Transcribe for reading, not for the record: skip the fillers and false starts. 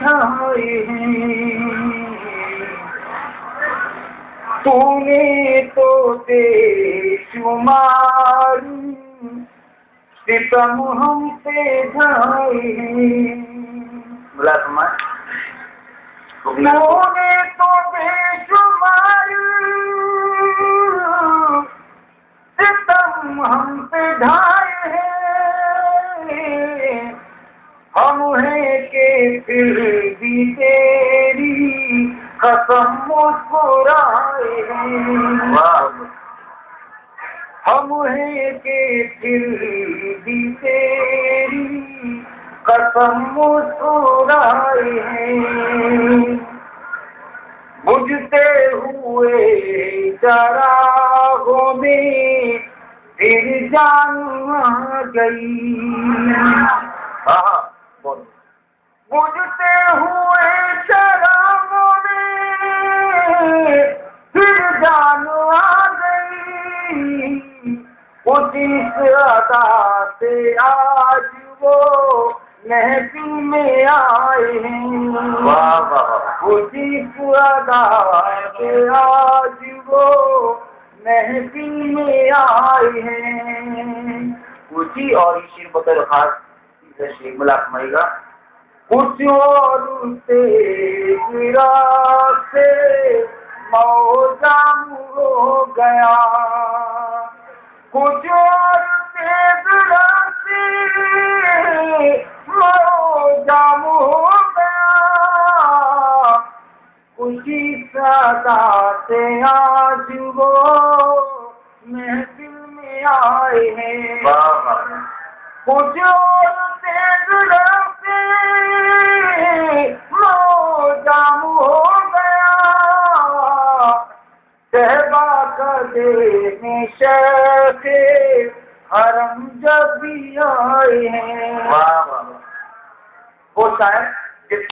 ڈھائے ہیں تو نے تو بے شمار ستم ہم پہ ڈھائے ہیں. تو نے تو بے شمار ستم ہم پہ ڈھائے ہیں. ہم ہیں کہ پھر بھی تیری قسم مسکرائے ہیں. ہم ہیں کہ پھر بھی تیری قسم مسکرائے ہیں. بجھتے ہوئے چراغوں میں پھر جان آ گئی. بجھتے ہوئے چراغوں میں پھر جان آ گئی. اس ادا سے آج وہ محفل میں آئے ہیں. اس ادا سے آج وہ محفل میں آئے ہیں. اسی اور یہ شیر بطور خاص شیر ملاق مائے گا. کچھ اور سے موجام ہو گیا. کچھ اور سے موجام ہو گیا. اسی صدا سے آج وہ محفل میں آئے ہیں. کچھ اور موجام ہو گیا. صحبا کدے میں شیخ حرم جب بھی آئے ہیں. وہ شاید